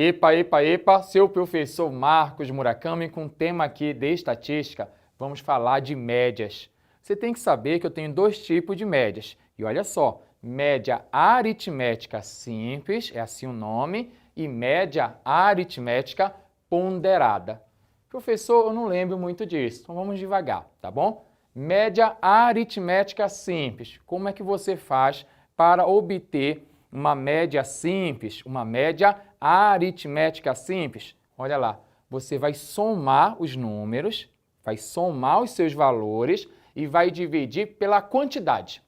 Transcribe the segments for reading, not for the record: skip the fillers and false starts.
Epa, epa, epa, seu professor Marcos Murakami com o tema aqui de estatística. Vamos falar de médias. Você tem que saber que eu tenho dois tipos de médias. E olha só, média aritmética simples, é assim o nome, e média aritmética ponderada. Professor, eu não lembro muito disso, então vamos devagar, tá bom? Média aritmética simples. Como é que você faz para obter uma média simples, uma média aritmética simples? Olha lá, você vai somar os números, vai somar os seus valores e vai dividir pela quantidade.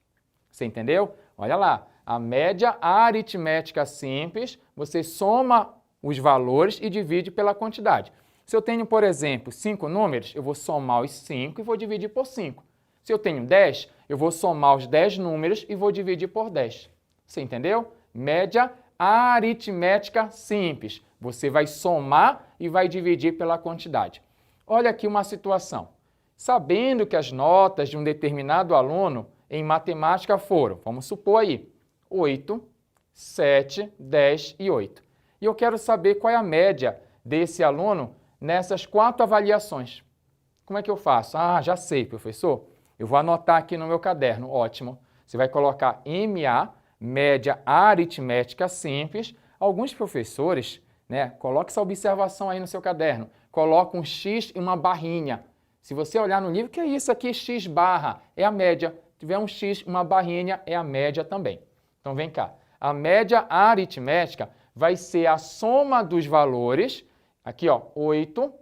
Você entendeu? Olha lá, a média aritmética simples, você soma os valores e divide pela quantidade. Se eu tenho, por exemplo, 5 números, eu vou somar os 5 e vou dividir por 5. Se eu tenho 10, eu vou somar os 10 números e vou dividir por 10. Você entendeu? Média aritmética simples. Você vai somar e vai dividir pela quantidade. Olha aqui uma situação. Sabendo que as notas de um determinado aluno em matemática foram, vamos supor aí, 8, 7, 10 e 8. E eu quero saber qual é a média desse aluno nessas 4 avaliações. Como é que eu faço? Ah, já sei, professor. Eu vou anotar aqui no meu caderno. Ótimo. Você vai colocar MA, média aritmética simples. Alguns professores, coloque essa observação aí no seu caderno. Coloca um X e uma barrinha. Se você olhar no livro, o que é isso aqui? X barra é a média. Se tiver um X, uma barrinha, é a média também. Então, vem cá. A média aritmética vai ser a soma dos valores. Aqui, ó, 8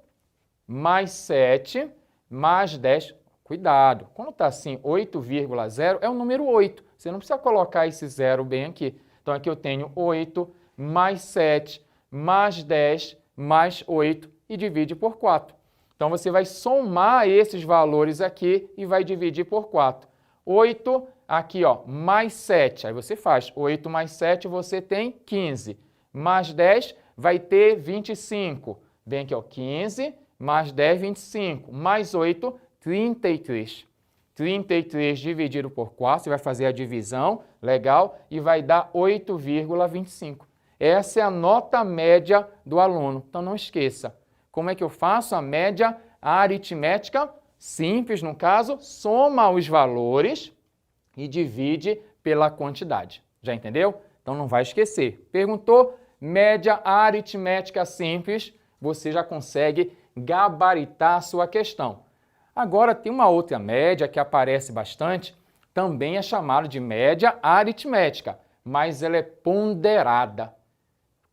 mais 7 mais 10. Cuidado, quando está assim 8,0 é o número 8. Você não precisa colocar esse zero bem aqui. Então, aqui eu tenho 8 mais 7 mais 10 mais 8 e divide por 4. Então, você vai somar esses valores aqui e vai dividir por 4. 8, aqui, ó, mais 7. Aí você faz 8 mais 7, você tem 15. Mais 10 vai ter 25. Vem aqui, ó, 15 mais 10, 25. Mais 8, 33. 33 dividido por 4, você vai fazer a divisão, legal, e vai dar 8,25. Essa é a nota média do aluno. Então, não esqueça. Como é que eu faço a média aritmética? Simples, no caso, soma os valores e divide pela quantidade. Já entendeu? Então, não vai esquecer. Perguntou, média aritmética simples, você já consegue gabaritar a sua questão. Agora, tem uma outra média que aparece bastante, também é chamada de média aritmética, mas ela é ponderada.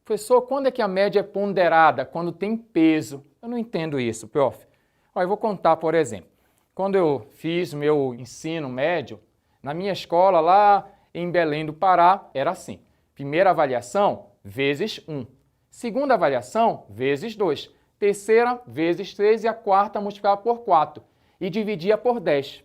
Professor, quando é que a média é ponderada? Quando tem peso. Eu não entendo isso, prof. Ó, eu vou contar, por exemplo. Quando eu fiz meu ensino médio, na minha escola lá em Belém do Pará, era assim. Primeira avaliação, vezes 1. Segunda avaliação, vezes 2. Terceira, vezes 3 e a quarta multiplicada por 4. E dividia por 10.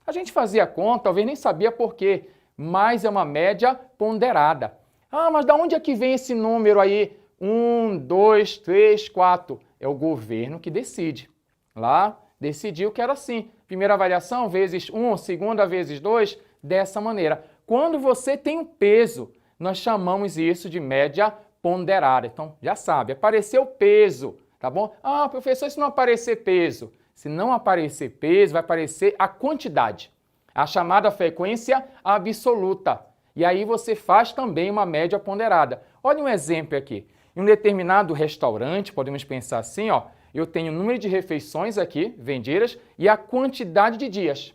A gente fazia a conta, talvez nem sabia por quê, mas é uma média ponderada. Ah, mas de onde é que vem esse número aí? 1, 2, 3, 4. É o governo que decide. Lá decidiu que era assim. Primeira avaliação, vezes 1, segunda vezes 2, dessa maneira. Quando você tem um peso, nós chamamos isso de média ponderada. Então, já sabe, apareceu peso, tá bom? Ah, professor, se não aparecer peso. Se não aparecer peso, vai aparecer a quantidade, a chamada frequência absoluta. E aí você faz também uma média ponderada. Olha um exemplo aqui. Em um determinado restaurante, podemos pensar assim, ó, eu tenho o número de refeições aqui, vendidas, e a quantidade de dias.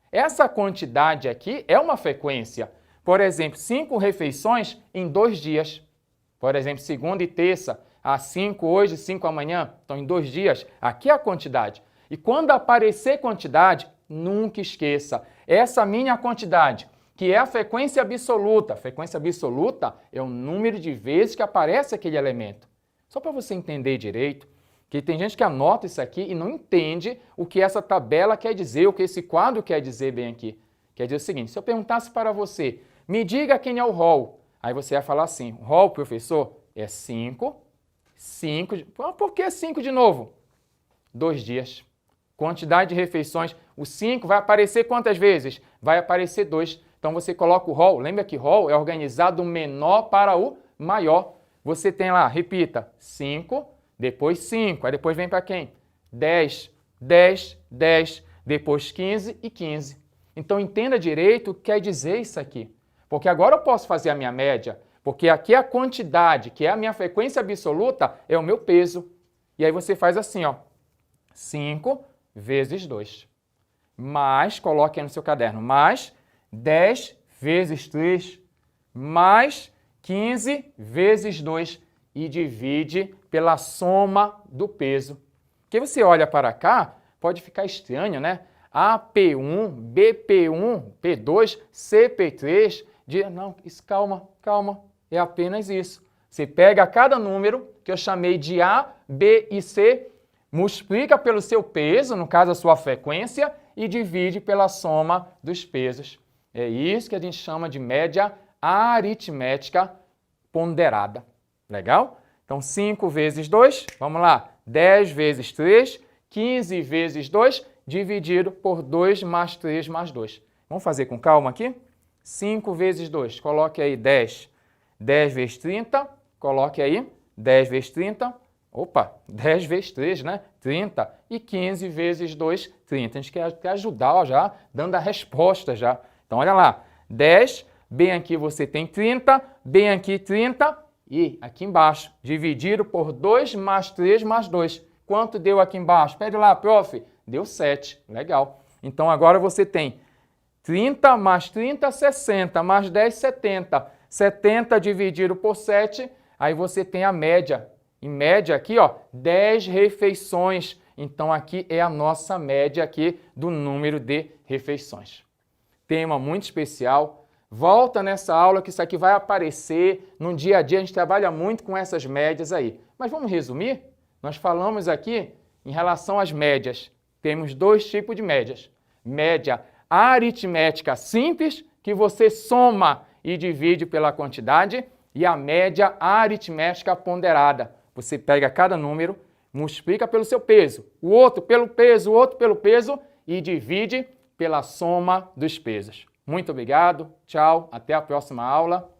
Essa quantidade aqui é uma frequência. Por exemplo, 5 refeições em 2 dias. Por exemplo, segunda e terça, 5 hoje, 5 amanhã. Então, em 2 dias, aqui é a quantidade. E quando aparecer quantidade, nunca esqueça, essa minha quantidade, que é a frequência absoluta. A frequência absoluta é o número de vezes que aparece aquele elemento. Só para você entender direito, que tem gente que anota isso aqui e não entende o que essa tabela quer dizer, o que esse quadro quer dizer bem aqui. Quer dizer o seguinte, se eu perguntasse para você, me diga quem é o rol. Aí você vai falar assim, o rol, professor, é 5. Por que 5 de novo? 2 dias. Quantidade de refeições, o 5 vai aparecer quantas vezes? Vai aparecer 2. Então você coloca o rol, lembra que rol é organizado do menor para o maior. você tem lá, repita, 5, depois 5, aí depois vem para quem? 10, 10, 10, depois 15 e 15. Então, entenda direito o que quer dizer isso aqui. Porque agora eu posso fazer a minha média, porque aqui a quantidade, que é a minha frequência absoluta, é o meu peso. E aí você faz assim, ó, 5 vezes 2. Mais, coloque aí no seu caderno, mais 10 vezes 3, mais 15 vezes 2 e divide pela soma do peso. Porque você olha para cá, pode ficar estranho, né? AP1, BP1, P2, CP3, não, calma, calma, é apenas isso. Você pega cada número que eu chamei de A, B e C, multiplica pelo seu peso, no caso a sua frequência, e divide pela soma dos pesos. É isso que a gente chama de média aritmética ponderada. Legal? Então, 5 vezes 2, vamos lá, 10 vezes 3, 15 vezes 2, dividido por 2 mais 3 mais 2. Vamos fazer com calma aqui? 5 vezes 2, coloque aí 10. 10 vezes 30, coloque aí 10 vezes 30, opa, 10 vezes 3, né? 30. E 15 vezes 2, 30. A gente quer ajudar ó, já, dando a resposta já. Então, olha lá, 10, bem aqui você tem 30, bem aqui 30, e aqui embaixo, dividido por 2 mais 3 mais 2. Quanto deu aqui embaixo? Pede lá, prof. Deu 7. Legal. Então, agora você tem 30 mais 30, 60, mais 10, 70. 70 dividido por 7, aí você tem a média. Em média aqui, ó, 10 refeições. Então, aqui é a nossa média aqui do número de refeições. Tema muito especial. Volta nessa aula que isso aqui vai aparecer. No dia a dia a gente trabalha muito com essas médias aí. Mas vamos resumir? Nós falamos aqui em relação às médias. Temos dois tipos de médias. Média aritmética simples, que você soma e divide pela quantidade, e a média aritmética ponderada. Você pega cada número, multiplica pelo seu peso, o outro pelo peso, o outro pelo peso, e divide pela soma dos pesos. Muito obrigado, tchau, até a próxima aula.